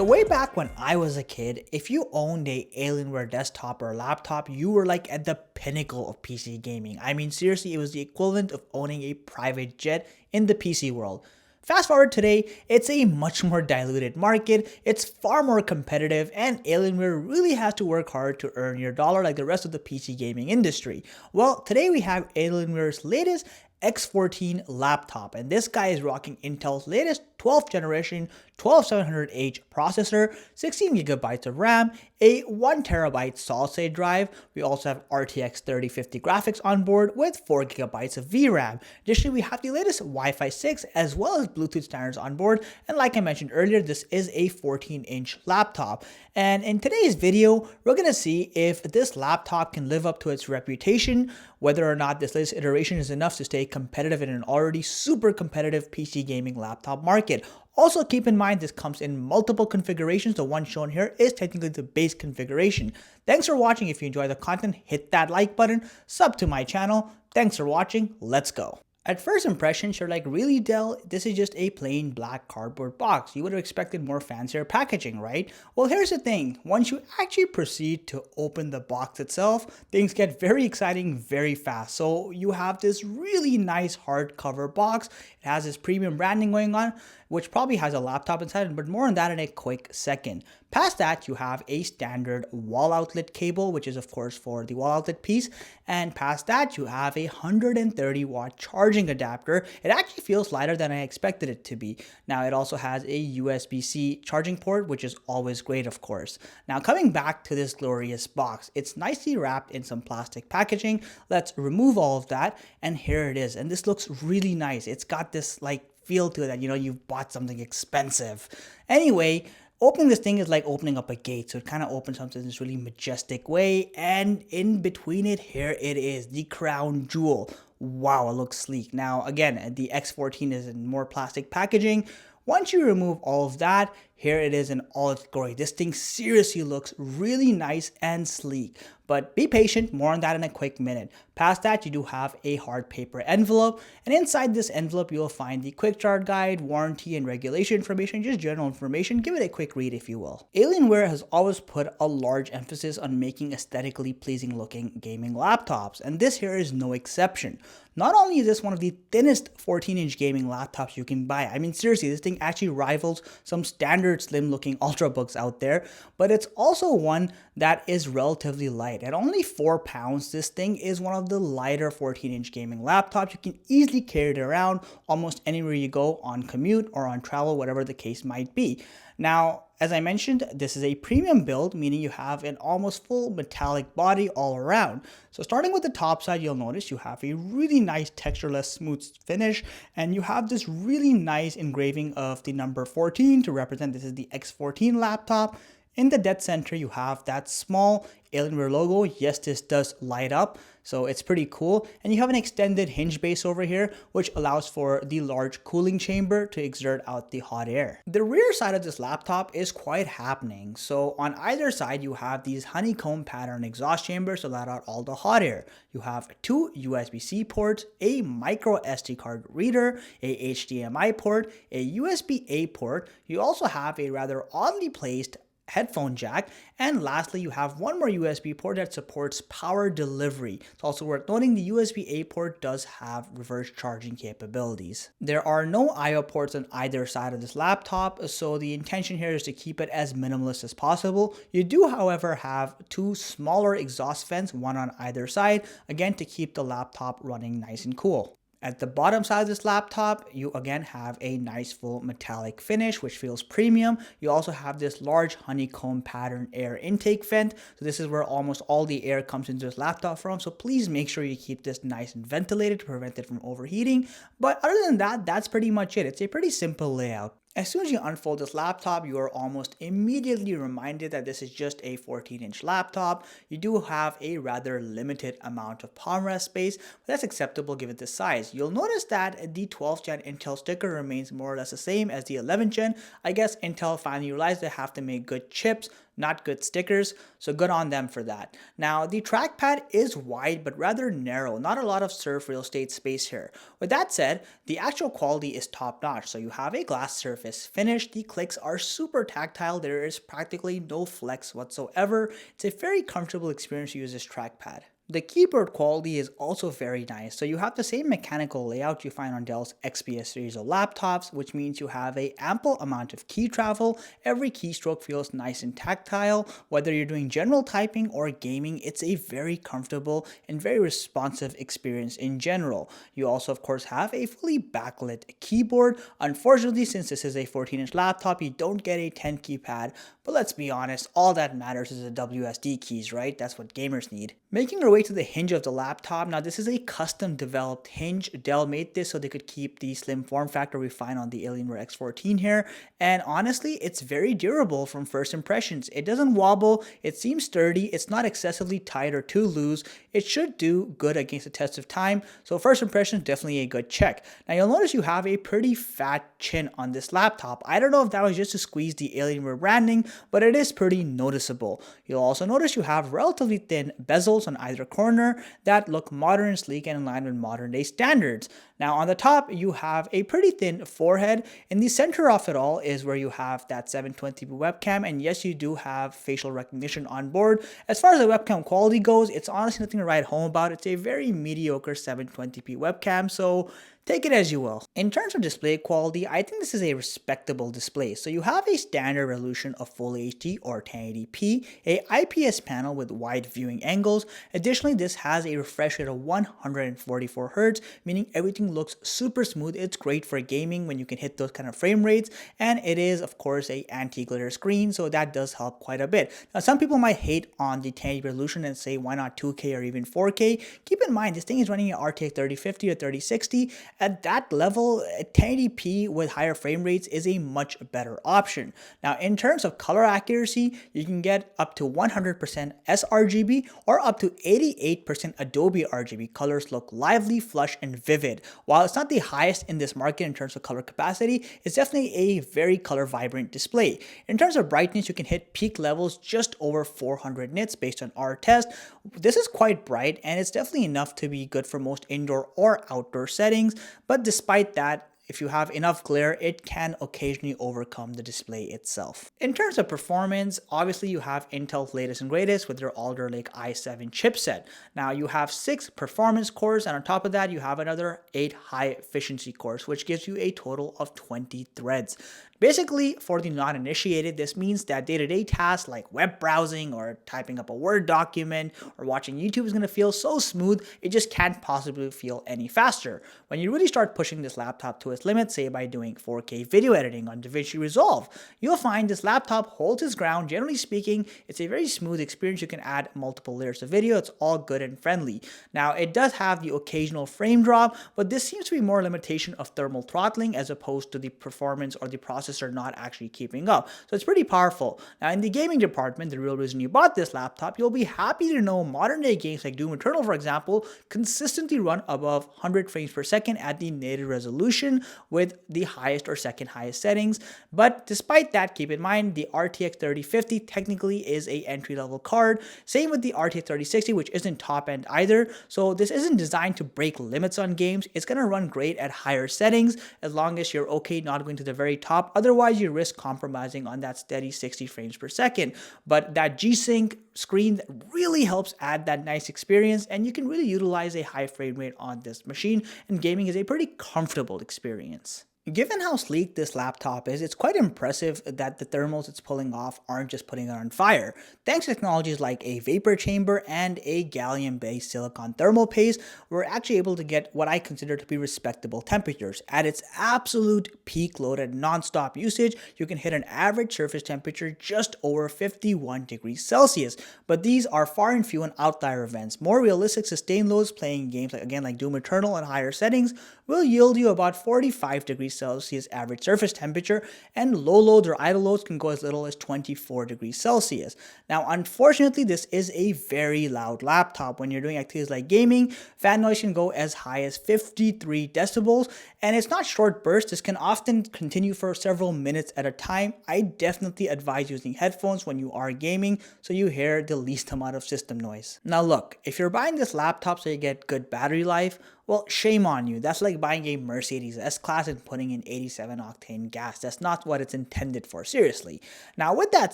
So way back when I was a kid, if you owned a Alienware desktop or laptop, you were like at the pinnacle of PC gaming. I mean, seriously, it was the equivalent of owning a private jet in the PC world. Fast forward today, it's a much more diluted market, it's far more competitive, and Alienware really has to work hard to earn your dollar like the rest of the PC gaming industry. Well, today we have Alienware's latest X14 laptop, and this guy is rocking Intel's latest 12th generation 12700H processor, 16 gigabytes of RAM, a 1 terabyte solid state drive. We also have RTX 3050 graphics on board with 4 gigabytes of VRAM. Additionally, we have the latest Wi-Fi 6 as well as Bluetooth standards on board. And like I mentioned earlier, this is a 14-inch laptop. And in today's video, we're going to see if this laptop can live up to its reputation, whether or not this latest iteration is enough to stay competitive in an already super competitive PC gaming laptop market. Also keep in mind this comes in multiple configurations. The one shown here is technically the base configuration. Thanks for watching. If you enjoy the content, hit that like button, sub to my channel. Thanks for watching. Let's go. At first impressions, you're like, really Dell, this is just a plain black cardboard box. You would have expected more fancier packaging, right? Well, here's the thing. Once you actually proceed to open the box itself, things get very exciting very fast. So you have this really nice hardcover box. It has this premium branding going on, which probably has a laptop inside, but more on that in a quick second. Past that, you have a standard wall outlet cable, which is of course for the wall outlet piece. And past that, you have a 130 watt charging adapter. It actually feels lighter than I expected it to be. Now it also has a USB-C charging port, which is always great, of course. Now coming back to this glorious box, it's nicely wrapped in some plastic packaging. Let's remove all of that. And here it is. And this looks really nice. It's got this like feel to it that, you know, you've bought something expensive. Anyway, opening this thing is like opening up a gate, so it kind of opens up in this really majestic way, and in between it, here it is, the crown jewel. Wow, it looks sleek. Now, again, the X14 is in more plastic packaging. Once you remove all of that, here it is in all its glory. This thing seriously looks really nice and sleek. But be patient, more on that in a quick minute. Past that, you do have a hard paper envelope. And inside this envelope, you'll find the quick start guide, warranty and regulation information, just general information. Give it a quick read if you will. Alienware has always put a large emphasis on making aesthetically pleasing looking gaming laptops. And this here is no exception. Not only is this one of the thinnest 14-inch gaming laptops you can buy. I mean, seriously, this thing actually rivals some standard slim looking Ultrabooks out there, but it's also one that is relatively light. At only 4 pounds, this thing is one of the lighter 14-inch gaming laptops. You can easily carry it around almost anywhere you go on commute or on travel, whatever the case might be. Now, as I mentioned, this is a premium build, meaning you have an almost full metallic body all around. So starting with the top side, you'll notice you have a really nice textureless smooth finish, and you have this really nice engraving of the number 14 to represent this is the X14 laptop. In the dead center, you have that small Alienware logo. Yes, this does light up, so it's pretty cool. And you have an extended hinge base over here, which allows for the large cooling chamber to exert out the hot air. The rear side of this laptop is quite happening. So on either side, you have these honeycomb pattern exhaust chambers to let out all the hot air. You have 2 USB-C ports, a micro SD card reader, a HDMI port, a USB-A port. You also have a rather oddly placed headphone jack, and lastly you have one more USB port that supports power delivery. It's also worth noting the USB-A port does have reverse charging capabilities. There are no I/O ports on either side of this laptop, so the intention here is to keep it as minimalist as possible. You do, however, have 2 smaller exhaust vents, one on either side, again to keep the laptop running nice and cool. At the bottom side of this laptop, you again have a nice full metallic finish, which feels premium. You also have this large honeycomb pattern air intake vent. So this is where almost all the air comes into this laptop from. So please make sure you keep this nice and ventilated to prevent it from overheating. But other than that, that's pretty much it. It's a pretty simple layout. As soon as you unfold this laptop, you are almost immediately reminded that this is just a 14-inch laptop. You do have a rather limited amount of palm rest space, but that's acceptable given the size. You'll notice that the 12th gen Intel sticker remains more or less the same as the 11th gen. I guess Intel finally realized they have to make good chips, not good stickers, so good on them for that. Now, the trackpad is wide but rather narrow, not a lot of surf real estate space here. With that said, the actual quality is top notch, so you have a glass surface surface finish. The clicks are super tactile. There is practically no flex whatsoever. It's a very comfortable experience to use this trackpad. The keyboard quality is also very nice. So you have the same mechanical layout you find on Dell's XPS series of laptops, which means you have an ample amount of key travel. Every keystroke feels nice and tactile. Whether you're doing general typing or gaming, it's a very comfortable and very responsive experience in general. You also, of course, have a fully backlit keyboard. Unfortunately, since this is a 14-inch laptop, you don't get a 10 keypad. But let's be honest, all that matters is the WSD keys, right? That's what gamers need. Making our way to the hinge of the laptop. Now, this is a custom developed hinge. Dell made this so they could keep the slim form factor we find on the Alienware X14 here. And honestly, it's very durable from first impressions. It doesn't wobble. It seems sturdy. It's not excessively tight or too loose. It should do good against the test of time. So first impressions, definitely a good check. Now, you'll notice you have a pretty fat chin on this laptop. I don't know if that was just to squeeze the Alienware branding, but it is pretty noticeable. You'll also notice you have relatively thin bezels on either corner that look modern and sleek and in line with modern day standards. Now on the top, you have a pretty thin forehead. In the center of it all is where you have that 720p webcam, and yes, you do have facial recognition on board. As far as the webcam quality goes, it's honestly nothing to write home about. It's a very mediocre 720p webcam, so take it as you will. In terms of display quality, I think this is a respectable display. So you have a standard resolution of Full HD or 1080p, a IPS panel with wide viewing angles. Additionally, this has a refresh rate of 144 Hz, meaning everything looks super smooth. It's great for gaming when you can hit those kind of frame rates, and it is of course a anti-glitter screen, so that does help quite a bit. Now some people might hate on the 1080p resolution and say why not 2K or even 4K. Keep in mind this thing is running an RTX 3050 or 3060. At that level, 1080p with higher frame rates is a much better option. Now, in terms of color accuracy, you can get up to 100% sRGB or up to 88% Adobe RGB. Colors look lively, flush, and vivid. While it's not the highest in this market in terms of color capacity, it's definitely a very color vibrant display. In terms of brightness, you can hit peak levels just over 400 nits based on our test. This is quite bright, and it's definitely enough to be good for most indoor or outdoor settings. But despite that, if you have enough glare, it can occasionally overcome the display itself. In terms of performance, obviously you have Intel's latest and greatest with their Alder Lake i7 chipset. Now you have 6 performance cores, and on top of that you have another 8 high efficiency cores, which gives you a total of 20 threads. Basically, for the non-initiated, this means that day-to-day tasks like web browsing or typing up a Word document or watching YouTube is going to feel so smooth, it just can't possibly feel any faster. When you really start pushing this laptop to its limits, say by doing 4K video editing on DaVinci Resolve, you'll find this laptop holds its ground. Generally speaking, it's a very smooth experience. You can add multiple layers of video. It's all good and friendly. Now, it does have the occasional frame drop, but this seems to be more a limitation of thermal throttling as opposed to the performance or the processor not actually keeping up. So it's pretty powerful. Now in the gaming department, the real reason you bought this laptop, you'll be happy to know modern day games like Doom Eternal, for example, consistently run above 100 frames per second at the native resolution with the highest or second highest settings. But despite that, keep in mind the RTX 3050 technically is a entry-level card. Same with the RTX 3060, which isn't top end either. So this isn't designed to break limits on games. It's going to run great at higher settings as long as you're okay not going to the very top. Otherwise, you risk compromising on that steady 60 frames per second. But that G-Sync screen really helps add that nice experience, and you can really utilize a high frame rate on this machine, and gaming is a pretty comfortable experience. Given how sleek this laptop is, it's quite impressive that the thermals it's pulling off aren't just putting it on fire. Thanks to technologies like a vapor chamber and a gallium-based silicon thermal paste, we're actually able to get what I consider to be respectable temperatures. At its absolute peak loaded non-stop usage, you can hit an average surface temperature just over 51 degrees Celsius. But these are far and few and outlier events. More realistic sustained loads playing games like Doom Eternal and higher settings will yield you about 45 degrees Celsius average surface temperature, and low loads or idle loads can go as little as 24 degrees Celsius. Now, unfortunately, this is a very loud laptop. When you're doing activities like gaming, fan noise can go as high as 53 decibels, and it's not short bursts. This can often continue for several minutes at a time. I definitely advise using headphones when you are gaming so you hear the least amount of system noise. Now look, if you're buying this laptop so you get good battery life, Well, shame on you. That's like buying a Mercedes S-Class and putting in 87 octane gas. That's not what it's intended for, seriously. Now, with that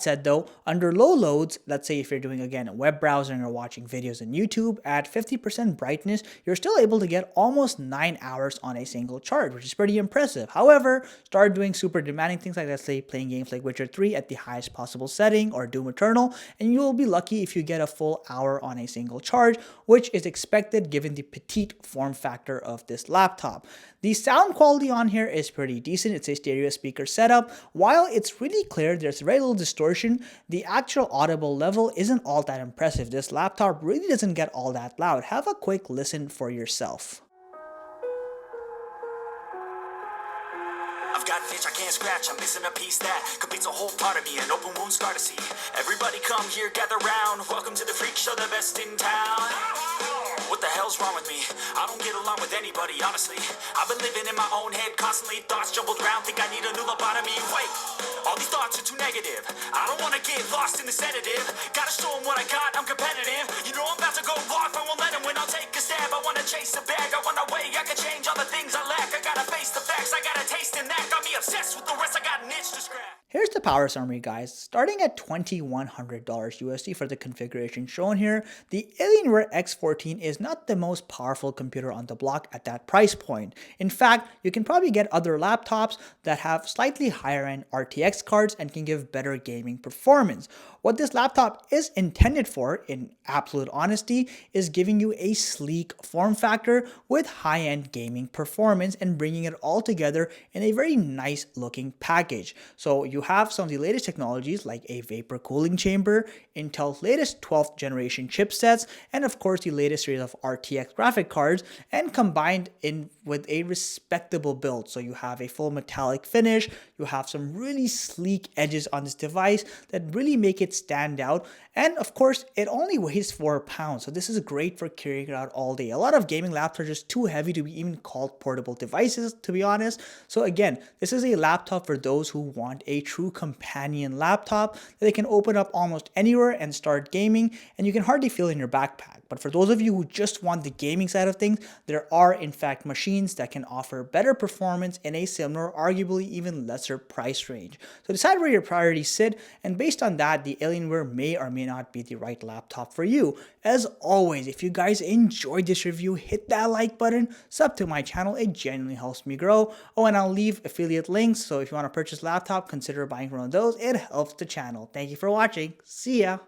said though, under low loads, let's say if you're doing again a web browsing or watching videos on YouTube, at 50% brightness, you're still able to get almost 9 hours on a single charge, which is pretty impressive. However, start doing super demanding things like, let's say, playing games like Witcher 3 at the highest possible setting or Doom Eternal, and you will be lucky if you get a full hour on a single charge, which is expected given the petite form factor of this laptop. The sound quality on here is pretty decent. It's a stereo speaker setup. While it's really clear, there's very little distortion, the actual audible level isn't all that impressive. This laptop really doesn't get all that loud. Have a quick listen for yourself. I've got an itch I can't scratch, I'm missing a piece that completes a whole part of me, an open wound scar to see. Everybody come here, gather round, welcome to the freak show, the best in town. What the hell's wrong with me? I don't get along with anybody, honestly. I've been living in my own head constantly, thoughts jumbled around, think I need a new lobotomy. Wait, all these thoughts are too negative. I don't wanna get lost in the sedative. Gotta show them what I got, I'm competitive. You know I'm about to go off, I won't let them win, I'll take a stab. I wanna chase the bag, I wanna weigh, I can change all the things I lack. I gotta face the facts, I gotta taste in that. Got me obsessed with the rest, I got an itch to scratch. Here's the power summary, guys. Starting at $2,100 USD for the configuration shown here, the Alienware X14 is not the most powerful computer on the block at that price point. In fact, you can probably get other laptops that have slightly higher end RTX cards and can give better gaming performance. What this laptop is intended for, in absolute honesty, is giving you a sleek form factor with high-end gaming performance and bringing it all together in a very nice looking package. So you have some of the latest technologies like a vapor cooling chamber, Intel's latest 12th generation chipsets, and of course the latest series of RTX graphic cards, and combined in with a respectable build. So you have a full metallic finish, you have some really sleek edges on this device that really make it stand out, and of course it only weighs 4 pounds, so this is great for carrying it out all day. A lot of gaming laptops are just too heavy to be even called portable devices, to be honest. So again, this is a laptop for those who want a true companion laptop that they can open up almost anywhere and start gaming, and you can hardly feel it in your backpack. But for those of you who just want the gaming side of things, there are in fact machines that can offer better performance in a similar, arguably even lesser price range. So decide where your priorities sit, and based on that, the Alienware may or may not be the right laptop for you. As always, if you guys enjoyed this review, hit that like button, sub to my channel, it genuinely helps me grow. Oh, and I'll leave affiliate links, so if you want to purchase a laptop, consider buying one of those, it helps the channel. Thank you for watching, see ya!